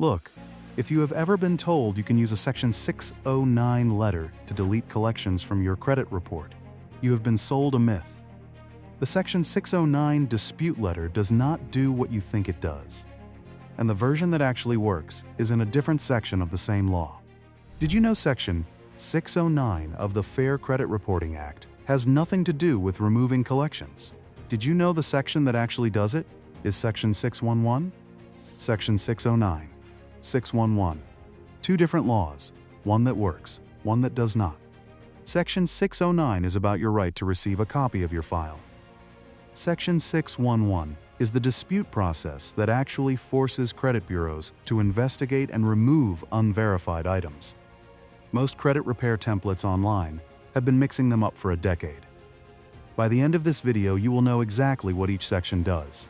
Look, if you have ever been told you can use a Section 609 letter to delete collections from your credit report, you have been sold a myth. The Section 609 dispute letter does not do what you think it does. And the version that actually works is in a different section of the same law. Did you know Section 609 of the Fair Credit Reporting Act has nothing to do with removing collections? Did you know the section that actually does it is Section 611? Section 609. 611. Two different laws, one that works, one that does not. Section 609 is about your right to receive a copy of your file. Section 611 is the dispute process that actually forces credit bureaus to investigate and remove unverified items. Most credit repair templates online have been mixing them up for a decade. By the end of this video, you will know exactly what each section does,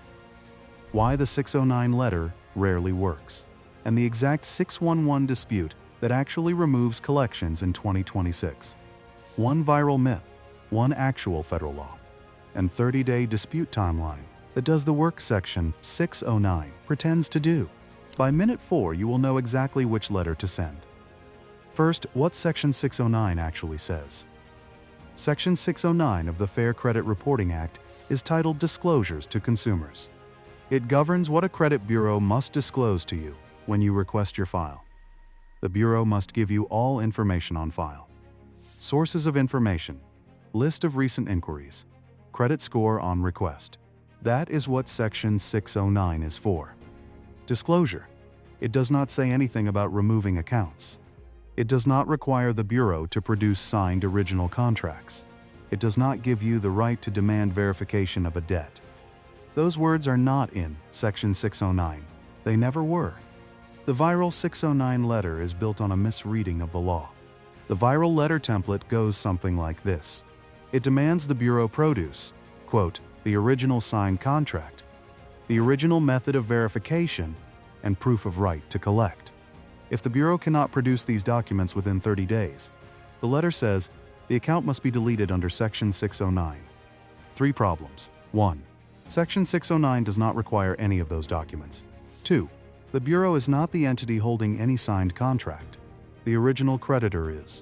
why the 609 letter rarely works, and the exact 611 dispute that actually removes collections in 2026. One viral myth, one actual federal law, and 30-day dispute timeline that does the work Section 609 pretends to do. By minute 4, you will know exactly which letter to send. First, what Section 609 actually says. Section 609 of the Fair Credit Reporting Act is titled Disclosures to Consumers. It governs what a credit bureau must disclose to you when you request your file. The bureau must give you all information on file. Sources of information, list of recent inquiries, credit score on request. That is what Section 609 is for. Disclosure. It does not say anything about removing accounts. It does not require the bureau to produce signed original contracts. It does not give you the right to demand verification of a debt. Those words are not in Section 609. They never were. The viral 609 letter is built on a misreading of the law. The viral letter template goes something like this. It demands the bureau produce, quote, the original signed contract, the original method of verification, and proof of right to collect. If the bureau cannot produce these documents within 30 days, the letter says the account must be deleted under Section 609. 3 problems. 1. Section 609 does not require any of those documents. 2. The bureau is not the entity holding any signed contract. The original creditor is.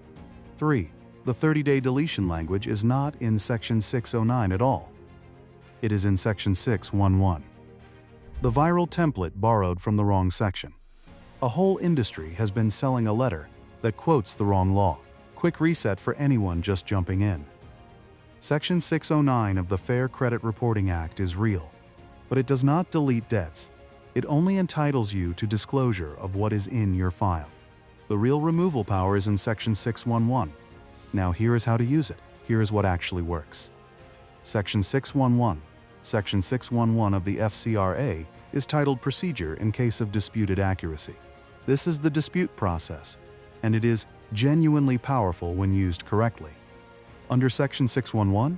3. The 30-day deletion language is not in Section 609 at all. It is in Section 611. The viral template borrowed from the wrong section. A whole industry has been selling a letter that quotes the wrong law. Quick reset for anyone just jumping in. Section 609 of the Fair Credit Reporting Act is real, but it does not delete debts. It only entitles you to disclosure of what is in your file. The real removal power is in Section 611. Now here is how to use it. Here is what actually works. Section 611. Section 611 of the FCRA is titled Procedure in Case of Disputed Accuracy. This is the dispute process, and it is genuinely powerful when used correctly. Under Section 611,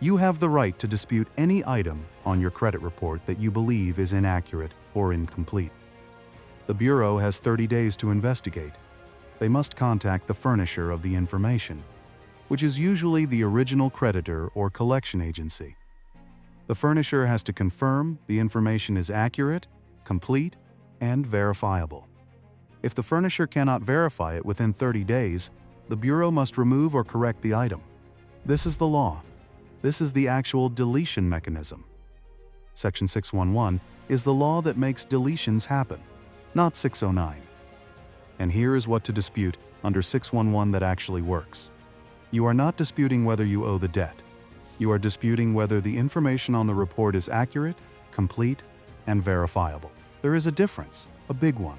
you have the right to dispute any item on your credit report that you believe is inaccurate or incomplete. The Bureau has 30 days to investigate. They must contact the furnisher of the information, which is usually the original creditor or collection agency. The furnisher has to confirm the information is accurate, complete, and verifiable. If the furnisher cannot verify it within 30 days, the Bureau must remove or correct the item. This is the law. This is the actual deletion mechanism. Section 611 is the law that makes deletions happen, not 609. And here is what to dispute under 611 that actually works. You are not disputing whether you owe the debt. You are disputing whether the information on the report is accurate, complete, and verifiable. There is a difference, a big one.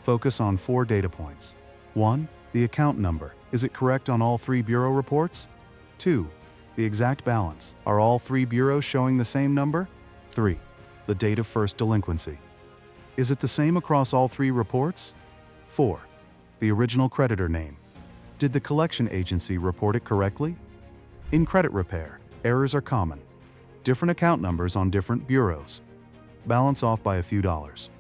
Focus on 4 data points. 1. The account number. Is it correct on all 3 Bureau reports? 2. The exact balance. Are all 3 bureaus showing the same number? 3. The date of first delinquency. Is it the same across all 3 reports? 4. The original creditor name. Did the collection agency report it correctly? In credit repair, errors are common. Different account numbers on different bureaus. Balance off by a few dollars.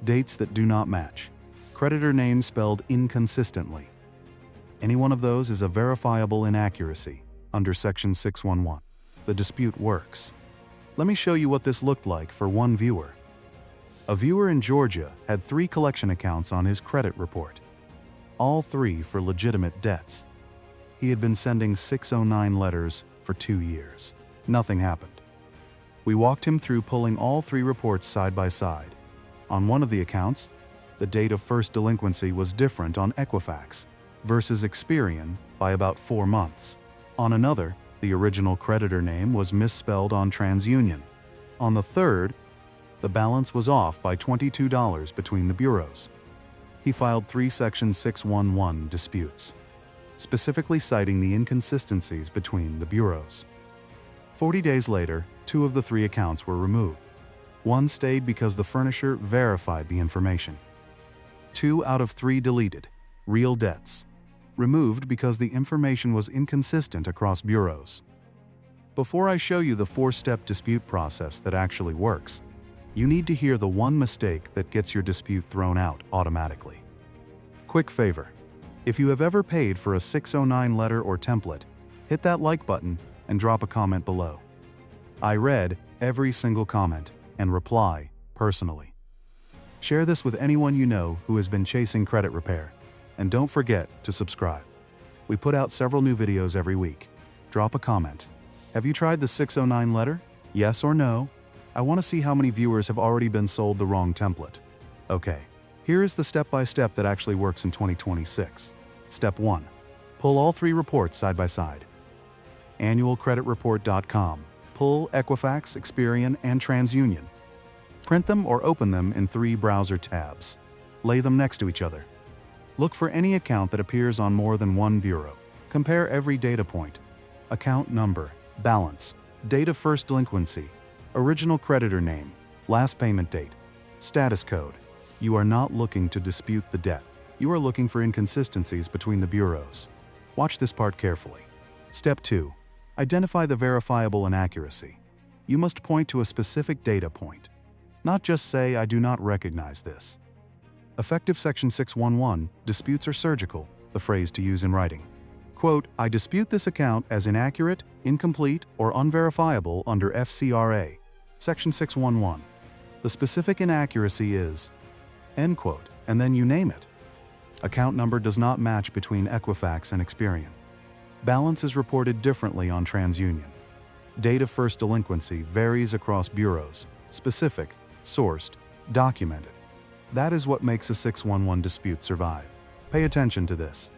Dates that do not match. Creditor name spelled inconsistently. Any one of those is a verifiable inaccuracy under Section 611. The dispute works. Let me show you what this looked like for one viewer. A viewer in Georgia had 3 collection accounts on his credit report, all 3 for legitimate debts. He had been sending 609 letters for 2 years. Nothing happened. We walked him through pulling all 3 reports side by side. On one of the accounts, the date of first delinquency was different on Equifax versus Experian by about 4 months. On another, the original creditor name was misspelled on TransUnion. On the third, the balance was off by $22 between the bureaus. He filed 3 Section 611 disputes, specifically citing the inconsistencies between the bureaus. 40 days later, 2 of the 3 accounts were removed. 1 stayed because the furnisher verified the information. 2 out of 3 deleted, real debts, removed because the information was inconsistent across bureaus. Before I show you the 4-step dispute process that actually works, you need to hear the one mistake that gets your dispute thrown out automatically. Quick favor: if you have ever paid for a 609 letter or template, hit that like button and drop a comment below. I read every single comment and reply personally. Share this with anyone you know who has been chasing credit repair, and don't forget to subscribe. We put out several new videos every week. Drop a comment. Have you tried the 609 letter? Yes or no? I want to see how many viewers have already been sold the wrong template. Okay, here is the step-by-step that actually works in 2026. Step 1. Pull all 3 reports side by side. Annualcreditreport.com. Pull Equifax, Experian, and TransUnion. Print them or open them in 3 browser tabs. Lay them next to each other. Look for any account that appears on more than 1 bureau. Compare every data point: account number, balance, date of first delinquency, original creditor name, last payment date, status code. You are not looking to dispute the debt. You are looking for inconsistencies between the bureaus. Watch this part carefully. Step 2. Identify the verifiable inaccuracy. You must point to a specific data point. Not just say, "I do not recognize this." Effective Section 611, disputes are surgical, the phrase to use in writing. Quote, "I dispute this account as inaccurate, incomplete, or unverifiable under FCRA Section 611. The specific inaccuracy is," end quote, and then you name it. Account number does not match between Equifax and Experian. Balance is reported differently on TransUnion. Date of first delinquency varies across bureaus: specific, sourced, documented. That is what makes a 611 dispute survive. Pay attention to this.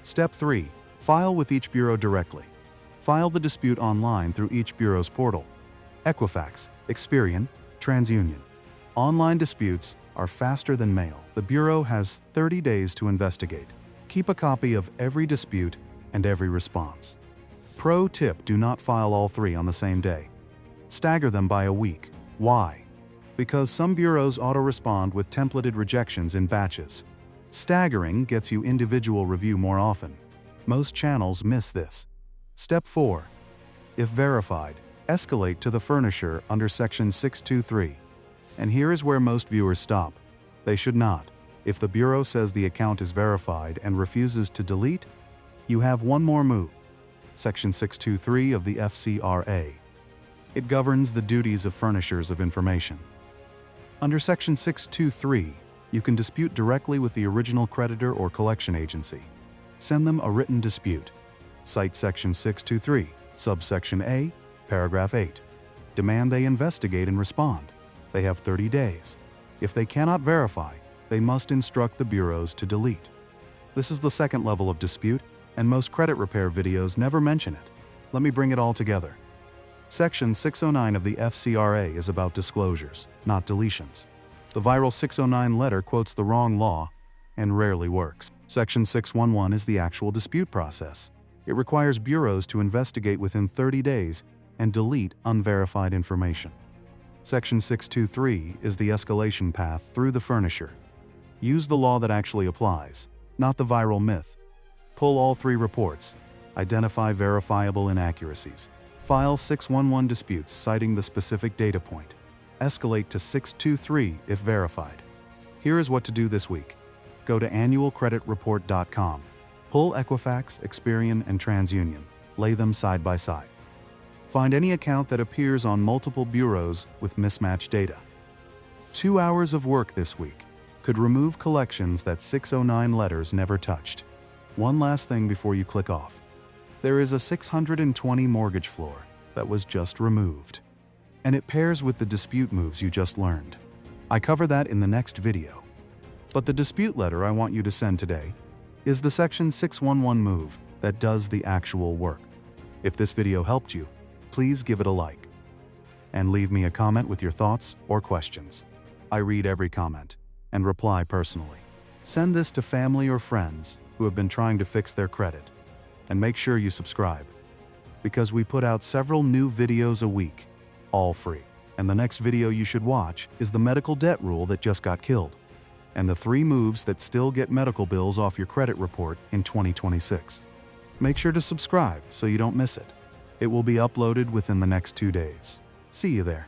Step 3. File with each bureau directly. File the dispute online through each bureau's portal. Equifax, Experian, TransUnion. Online disputes are faster than mail. The bureau has 30 days to investigate. Keep a copy of every dispute and every response. Pro tip: do not file all 3 on the same day. Stagger them by a week. Why? Because some bureaus auto-respond with templated rejections in batches. Staggering gets you individual review more often. Most channels miss this. Step 4. If verified, escalate to the furnisher under Section 623. And here is where most viewers stop. They should not. If the bureau says the account is verified and refuses to delete, you have one more move. Section 623 of the FCRA. It governs the duties of furnishers of information. Under Section 623, you can dispute directly with the original creditor or collection agency. Send them a written dispute. Cite Section 623, subsection A, paragraph 8. Demand they investigate and respond. They have 30 days. If they cannot verify, they must instruct the bureaus to delete. This is the second level of dispute, and most credit repair videos never mention it. Let me bring it all together. Section 609 of the FCRA is about disclosures, not deletions. The viral 609 letter quotes the wrong law and rarely works. Section 611 is the actual dispute process. It requires bureaus to investigate within 30 days and delete unverified information. Section 623 is the escalation path through the furnisher. Use the law that actually applies, not the viral myth. Pull all 3 reports. Identify verifiable inaccuracies. File 611 disputes citing the specific data point. Escalate to 623 if verified. Here is what to do this week. Go to annualcreditreport.com. Pull Equifax, Experian, and TransUnion. Lay them side by side. Find any account that appears on multiple bureaus with mismatched data. 2 hours of work this week could remove collections that 609 letters never touched. One last thing before you click off. There is a 620 mortgage floor that was just removed, and it pairs with the dispute moves you just learned. I cover that in the next video. But the dispute letter I want you to send today is the Section 611 move that does the actual work. If this video helped you, please give it a like and leave me a comment with your thoughts or questions. I read every comment and reply personally. Send this to family or friends who have been trying to fix their credit. And make sure you subscribe, because we put out several new videos a week, all free. And the next video you should watch is the medical debt rule that just got killed, and the 3 moves that still get medical bills off your credit report in 2026. Make sure to subscribe so you don't miss it. It will be uploaded within the next 2 days. See you there.